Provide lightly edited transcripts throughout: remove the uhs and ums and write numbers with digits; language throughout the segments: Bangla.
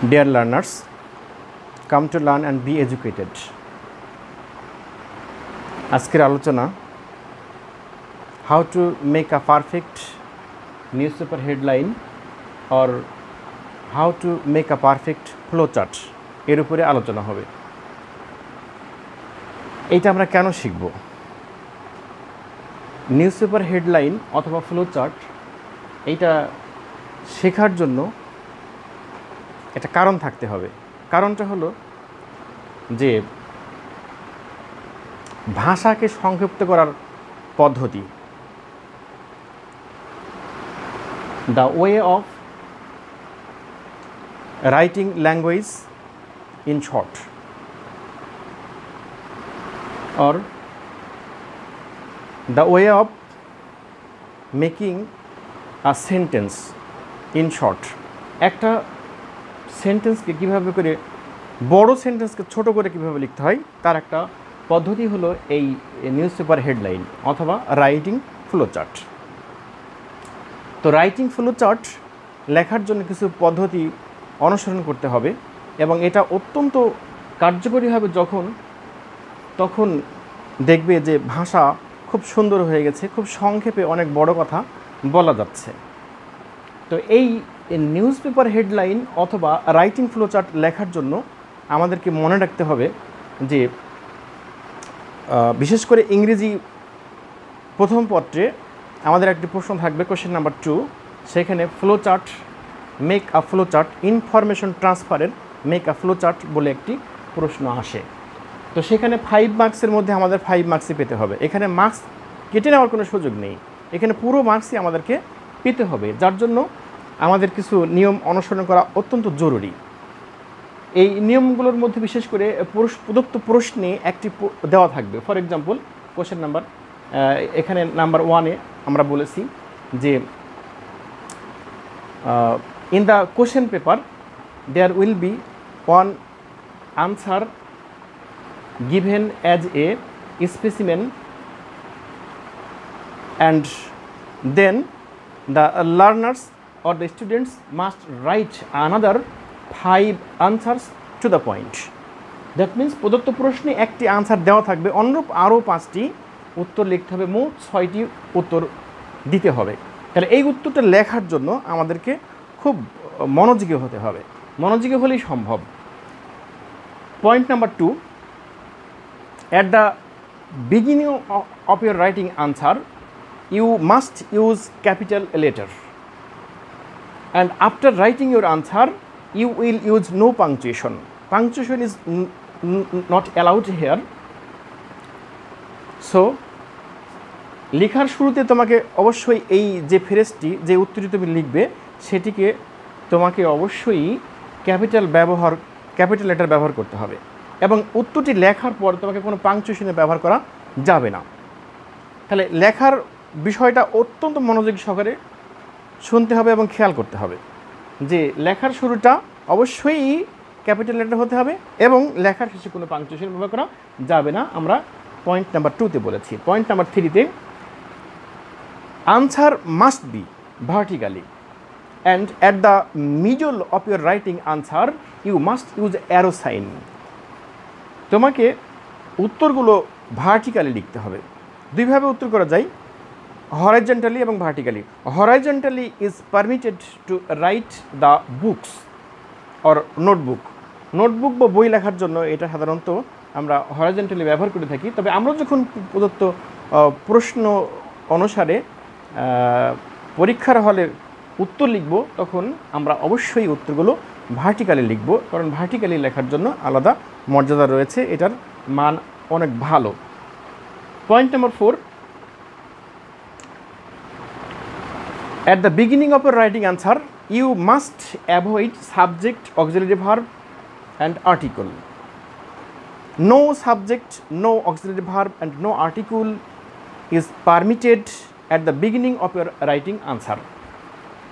Dear learners, come to learn and be educated. আজকের আলোচনা how to make a perfect newspaper headline or how to make a perfect flowchart এর উপরে আলোচনা হবে। এইটা আমরা কেন শিখব? নিউজপেপার হেডলাইন অথবা ফ্লোচার্ট এইটা শেখার জন্য একটা কারণ থাকতে হবে। কারণটা হলো যে ভাষাকে সংক্ষিপ্ত করার পদ্ধতি, the way of writing language in short or the way of making a sentence in short. একটা সেন্টেন্সকে কীভাবে করে বড় সেন্টেন্সকে ছোট করে কীভাবে লিখতে হয় তার একটা পদ্ধতি হলো এই নিউজপেপার হেডলাইন অথবা রাইটিং ফ্লোচার্ট। তো রাইটিং ফ্লোচার্ট লেখার জন্য কিছু পদ্ধতি অনুসরণ করতে হবে এবং এটা অত্যন্ত কার্যকরী হবে তখন দেখবে যে ভাষা খুব সুন্দর হয়ে গেছে, খুব সংক্ষেপে অনেক বড় কথা বলা যাচ্ছে। তো এই নিউজপেপার হেডলাইন অথবা রাইটিং ফ্লোচার্ট লেখার জন্য আমাদেরকে মনে রাখতে হবে যে বিশেষ করে ইংরেজি প্রথম পত্রে আমাদের একটি প্রশ্ন থাকবে, কোশ্চেন নাম্বার 2, সেখানে flowchart, make a flowchart, information ট্রান্সফারের মেক আ ফ্লোচার্ট বলে একটি প্রশ্ন আসে। তো সেখানে 5 মার্কসের মধ্যে আমাদের 5 মার্কসই পেতে হবে। এখানে মার্কস কেটে নেওয়ার কোনো সুযোগ নেই, এখানে পুরো মার্কসই আমাদেরকে পেতে হবে, যার জন্য আমাদের কিছু নিয়ম অনুসরণ করা অত্যন্ত জরুরি। এই নিয়মগুলোর মধ্যে বিশেষ করে প্রদত্ত প্রশ্নে একটি দেওয়া থাকবে। ফর এক্সাম্পল কোশ্চেন নাম্বার এখানে নাম্বার 1-এ আমরা বলেছি যে in the question paper there will be one answer given as a specimen and then the learners or the students must write another 5 answers to the point. That means প্রদত্ত প্রশ্নে একটি আনসার দেওয়া থাকবে, অনুরূপ আরও 5টি উত্তর লিখতে হবে, মোট 6টি উত্তর দিতে হবে। তাহলে এই উত্তরটা লেখার জন্য আমাদেরকে খুব মনোযোগী হতে হবে, মনোযোগী হলেই সম্ভব। Point number 2, at the beginning of your writing answer you must use capital letter and after writing your answer you will use no punctuation. Punctuation is not allowed here. So লেখার শুরুতে তোমাকে অবশ্যই এই যে ফ্রেজটি, যে উত্তরটি তুমি লিখবে সেটিকে তোমাকে অবশ্যই ক্যাপিটাল লেটার ব্যবহার করতে হবে এবং উত্তরটি লেখার পর তোমাকে কোনো পাংচুয়েশনের ব্যবহার করা যাবে না। তাহলে লেখার বিষয়টা অত্যন্ত মনোযোগী সহকারে শুনতে হবে এবং খেয়াল করতে হবে যে লেখার শুরুটা অবশ্যই ক্যাপিটাল লেটার হতে হবে এবং লেখার শেষে কোনো পাংচুয়েশন ব্যবহার করা যাবে না। আমরা পয়েন্ট নাম্বার 2-তে বলেছি। পয়েন্ট নাম্বার 3-তে answer must be vertically and at the middle of your writing answer you must use arrow sign. তোমাকে উত্তরগুলো ভার্টিক্যালি লিখতে হবে। দুইভাবে উত্তর করা যায়, হরাইজন্টালি এবং vertically. Horizontally is permitted to write the books or notebook বা বই লেখার জন্য এটা সাধারণত আমরা হরাইজন্টালি ব্যবহার করে থাকি। তবে আমরা যখন প্রদত্ত প্রশ্ন অনুসারে পরীক্ষার হলে উত্তর লিখব তখন আমরা অবশ্যই উত্তরগুলো ভার্টিক্যালি লিখব, কারণ ভার্টিক্যালি লেখার জন্য আলাদা মর্যাদা রয়েছে, এটার মান অনেক ভালো। Point number 4, at the beginning of your writing answer you must avoid subject, auxiliary verb and article. No subject, no auxiliary verb and no article is permitted at the beginning of your writing answer.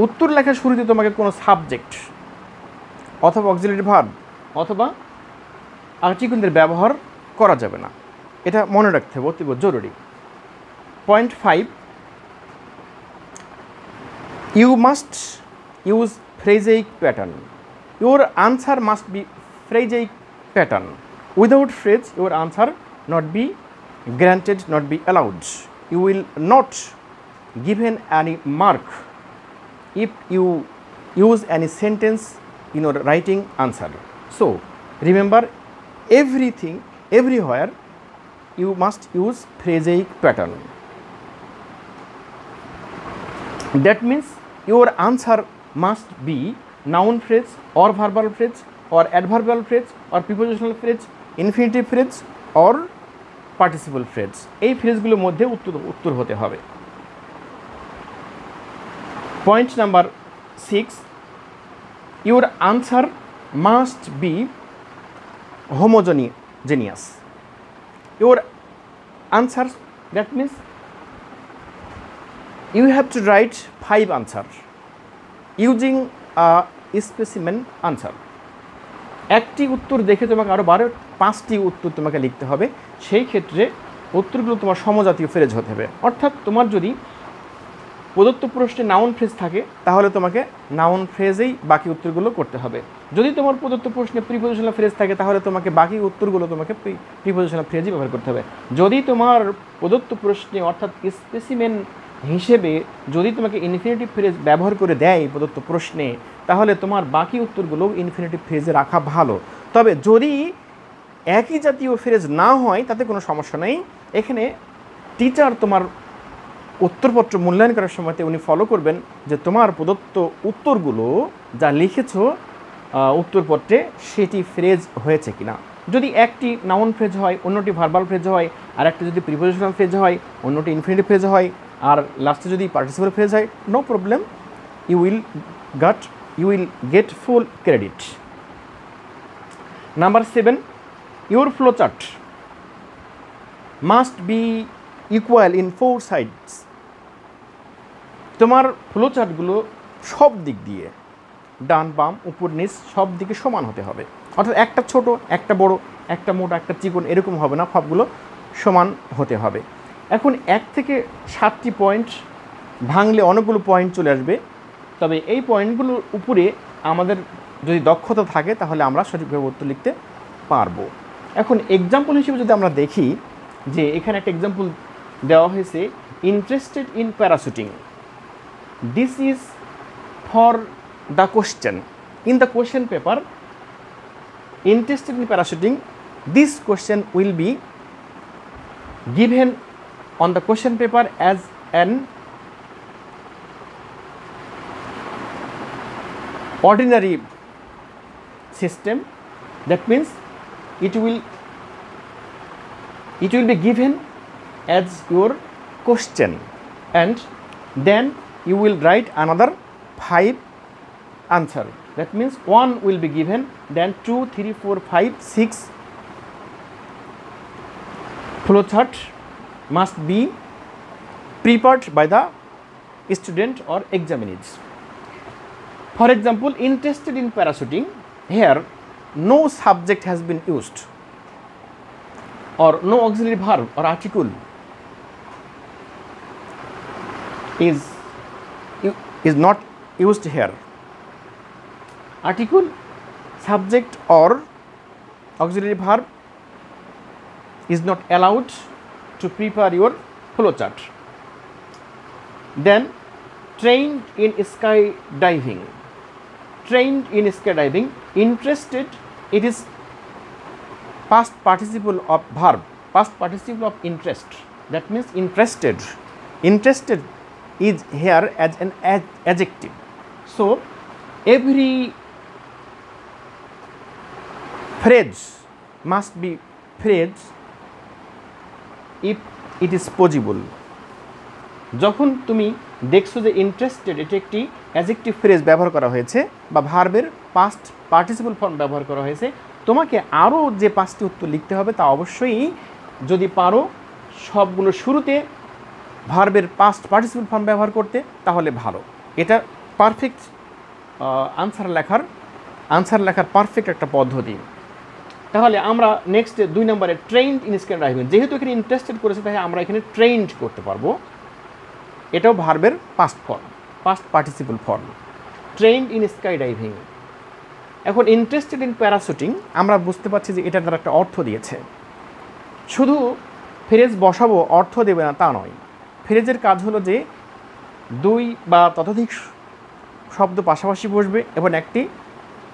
উত্তর লেখার শুরুতে তোমাকে কোনো সাবজেক্ট অথবা অক্সিলারি ভার্ব অথবা আর্টিকেলের ব্যবহার করা যাবে না, এটা মনে রাখতে হবে, অতীব জরুরি। Point 5, you must use phrasaic pattern. your answer must be phrasaic pattern. Without phrase, your answer not be granted, not be allowed. You will not given any mark if you use any sentence in your writing answer. So remember, everything, everywhere you must use phrasaic pattern. That means your answer must be noun phrase or verbal phrase or adverbial phrase or prepositional phrase, infinitive phrase or participle phrase. এই ফ্রেজগুলোর মধ্যে উত্তর হতে হবে। Point number 6, your answer must be homogeneous. Your answers, that means you have to write 5 answers using a specimen answer. একটি উত্তর দেখে তোমাকে আরও 5টি উত্তর তোমাকে লিখতে হবে। সেই ক্ষেত্রে উত্তরগুলো তোমার সমজাতীয় ফ্রেজ হতে হবে। অর্থাৎ তোমার যদি প্রদত্ত প্রশ্নে নাউন ফ্রেজ থাকে তাহলে তোমাকে নাউন ফ্রেজেই বাকি উত্তরগুলো করতে হবে। যদি তোমার প্রদত্ত প্রশ্নে প্রিপোজিশনাল ফ্রেজ থাকে তাহলে তোমাকে বাকি উত্তরগুলো তোমাকে প্রিপোজিশনাল ফ্রেজই ব্যবহার করতে হবে। যদি তোমার প্রদত্ত প্রশ্নে অর্থাৎ স্পেসিমেন হিসেবে যদি তোমাকে ইনফিনিটিভ ফ্রেজ ব্যবহার করে দেয় প্রদত্ত প্রশ্নে, তাহলে তোমার বাকি উত্তরগুলো ইনফিনিটিভ ফ্রেজে রাখা ভালো। তবে যদি একই জাতীয় ফ্রেজ না হয় তাতে কোনো সমস্যা নেই। এখানে টিচার তোমার উত্তরপত্র মূল্যায়ন করার সময় উনি ফলো করবেন যে তোমার প্রদত্ত উত্তরগুলো যা লিখেছ উত্তরপত্রে সেটি ফ্রেজ হয়েছে কিনা। যদি একটি নাউন ফ্রেজ হয়, অন্যটি ভার্বাল ফ্রেজ হয়, আর একটা যদি প্রিপোজিশনাল ফ্রেজ হয়, অন্যটি ইনফিনিটিভ ফ্রেজ হয়, আর লাস্টে যদি পার্টিসিপল ফ্রেজ হয়, no problem, you will get full credit. Number 7, your flowchart must be equal in 4 sides. তোমার ফ্লোচার্টগুলো সব দিক দিয়ে ডান বাম উপর নিচ সব দিকে সমান হতে হবে। অর্থাৎ একটা ছোট, একটা বড়, একটা মোটা, একটা চিকন এরকম হবে না, সবগুলো সমান হতে হবে। এখন 1 থেকে 7টি পয়েন্ট ভাঙলে অনেকগুলো পয়েন্ট চলে আসবে। তবে এই পয়েন্টগুলোর উপরে আমাদের যদি দক্ষতা থাকে তাহলে আমরা সঠিকভাবে উত্তর লিখতে পারবো। এখন এক্সাম্পল হিসেবে যদি আমরা দেখি যে এখানে একটা এক্সাম্পল দেওয়া হয়েছে, interested in parachuting. This is for the question in the question paper, interested in parachuting, this question will be given on the question paper as an ordinary system. That means it will be given as your question, and then you will write another 5 answer. That means 1 will be given, then 2, 3, 4, 5, 6 flowchart must be prepared by the student or examinees. For example, interested in parachuting, here no subject has been used or no auxiliary verb or article is not used here. Article, subject or auxiliary verb is not allowed to prepare your flowchart. Then trained in skydiving. Trained in skydiving, interested, it is past participle of verb, past participle of interest. That means interested. Interested is here as an adjective. So every phrase must be phrase if it is possible. যখন তুমি দেখছো যে ইন্টারেস্টেড এটি একটি অ্যাডজেক্টিভ ফ্রেজ ব্যবহার করা হয়েছে বা ভার্বের পাস্ট পার্টিসিপল ফর্ম ব্যবহার করা হয়েছে, তোমাকে আরও যে 5টি উত্তর লিখতে হবে তা অবশ্যই যদি পারো সবগুলো শুরুতে ভার্বের পাস্ট পার্টিসিপল ফর্ম ব্যবহার করতে তাহলে ভালো। এটা পারফেক্ট আনসার লেখার পারফেক্ট একটা পদ্ধতি। তাহলে আমরা নেক্সট 2 নম্বরে ট্রেইনড ইন স্কাইডাইভিং, যেহেতু এখানে ইন্টারেস্টেড করেছে তাই আমরা এখানে ট্রেইনড করতে পারবো। এটাও ভার্বের past form, past participle form, trained in skydiving. এখন ইন্টারেস্টেড ইন প্যারাশুটিং আমরা বুঝতে পারছি যে এটার দ্বারা একটা অর্থ দিয়েছে। শুধু ফ্রেজ বসাবো অর্থ দেবে না তা নয়, ফ্রেজের কাজ হলো যে দুই বা ততোধিক শব্দ পাশাপাশি বসবে এবং একটি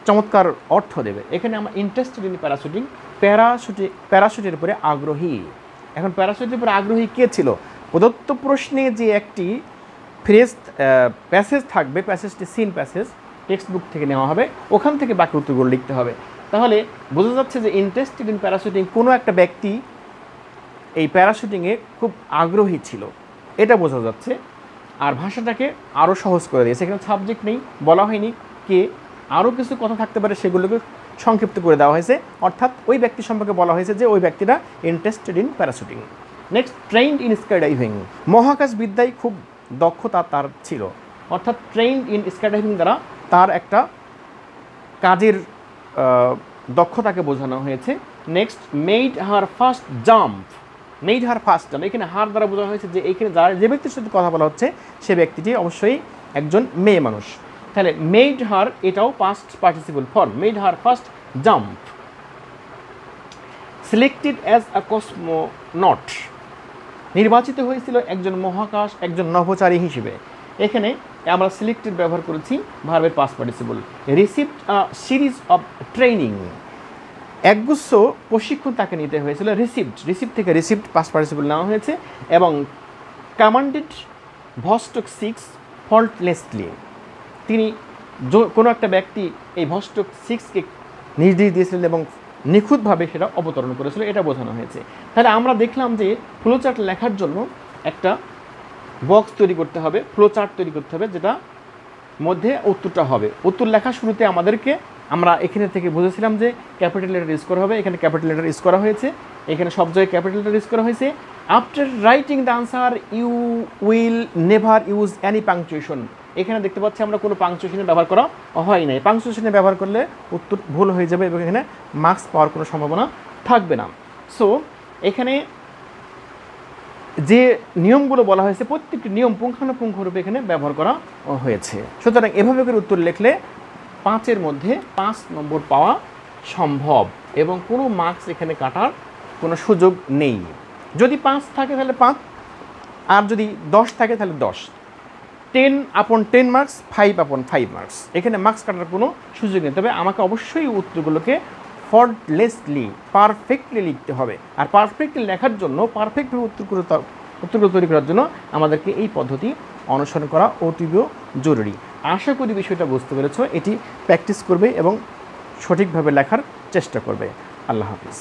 চমৎকার অর্থ দেবে। এখানে আমরা ইন্টারেস্টেড ইন প্যারাশুটিং, প্যারাশুটের উপরে আগ্রহী। এখন প্যারাশুটের উপরে আগ্রহী কে ছিল? প্রদত্ত প্রশ্নে যে একটি ফ্রেজ প্যাসেজ থাকবে, প্যাসেজটি সিন প্যাসেজ টেক্সট বুক থেকে নেওয়া হবে, ওখান থেকে বাকি উত্তরগুলো লিখতে হবে। তাহলে বোঝা যাচ্ছে যে ইন্টারেস্টেড ইন প্যারাশুটিং, কোনো একটা ব্যক্তি এই প্যারাশুটিংয়ে খুব আগ্রহী ছিল, এটা বোঝা যাচ্ছে। আর ভাষাটাকে আরও সহজ করে দিয়েছে, এখানে সাবজেক্ট নেই, বলা হয়নি কে, আরও কিছু কথা থাকতে পারে সেগুলোকে সংক্ষিপ্ত করে দেওয়া হয়েছে, অর্থাৎ ওই ব্যক্তি সম্পর্কে বলা হয়েছে যে ওই ব্যক্তিটা interested in parachuting. Next, trained in skydiving, মহাকাশ বিদ্যায় খুব দক্ষতা তার ছিল, অর্থাৎ ট্রেইনড ইন স্কাইডাইভিং দ্বারা তার একটা কাজের দক্ষতাকে বোঝানো হয়েছে। Next, made her first jump, made her first jump, এখানে হার দ্বারা বোঝানো হয়েছে যে এইখানে যারা যে ব্যক্তির সাথে কথা বলা হচ্ছে সে ব্যক্তিটি অবশ্যই একজন মেয়ে মানুষ। তাহলে মেড হার এটাও past participle form, made her first jump. Selected as a cosmonaut, নির্বাচিত হয়েছিল একজন নভোচারী হিসেবে। এখানে আমরা সিলেক্টেড ব্যবহার করেছি ভার্বের past participle. Received a series of training, একগুচ্ছ প্রশিক্ষণ তাকে নিতে হয়েছিল। রিসিভ থেকে রিসিভড পাস্ট পার্টিসিপল নেওয়া হয়েছে। এবং কমান্ডেড ভস্টক 6 ফল্টলেসলি, তিনি কোনো একটা ব্যক্তি এই ভস্টক 6কে নির্দেশ দিয়েছিলেন এবং নিখুঁতভাবে সেটা অবতরণ করেছিল, এটা বোঝানো হয়েছে। তাহলে আমরা দেখলাম যে ফ্লোচার্ট লেখার জন্য একটা বক্স তৈরি করতে হবে, ফ্লোচার্ট তৈরি করতে হবে, যেটা মধ্যে উত্তরটা হবে। উত্তর লেখার শুরুতে আমরা এখানে থেকে বুঝেছিলাম যে ক্যাপিটাল লেটার ইউজ করা হবে, এখানে ক্যাপিটাল লেটার ইউজ করা হয়েছে, এখানে সব জায়গায় ক্যাপিটাল লেটার ইউজ করা হয়েছে। After writing the answer you will never use any punctuation, এখানে দেখতে পাচ্ছি আমরা কোনো পাংচুয়েশনের ব্যবহার করা হয় নাই। পাংচুয়েশনে ব্যবহার করলে উত্তর ভুল হয়ে যাবে এবং এখানে মার্কস পাওয়ার কোনো সম্ভাবনা থাকবে না। সো এখানে যে নিয়মগুলো বলা হয়েছে প্রত্যেকটি নিয়ম পুঙ্খানুপুঙ্খরূপে এখানে ব্যবহার করা হয়েছে। সুতরাং এভাবে করে উত্তর লিখলে 5-এর মধ্যে 5 নম্বর পাওয়া সম্ভব এবং কোনো মার্কস এখানে কাটার কোনো সুযোগ নেই। যদি 5 থাকে তাহলে 5, আর যদি 10 থাকে তাহলে 10। 10/10 মার্কস, 5/5 মার্কস, এখানে মার্কস কাটার কোনো সুযোগ নেই। তবে আমাকে অবশ্যই উত্তরগুলোকে ফল্টলেসলি পারফেক্টলি লিখতে হবে। আর পারফেক্টলি লেখার জন্য, পারফেক্টভাবে উত্তরগুলো তৈরি করার জন্য আমাদেরকে এই পদ্ধতি অনুসরণ করা অতীব জরুরি। আশা করি বিষয়টা বুঝতে পেরেছ। এটি প্র্যাকটিস করবে এবং সঠিকভাবে লেখার চেষ্টা করবে। আল্লাহ হাফিজ।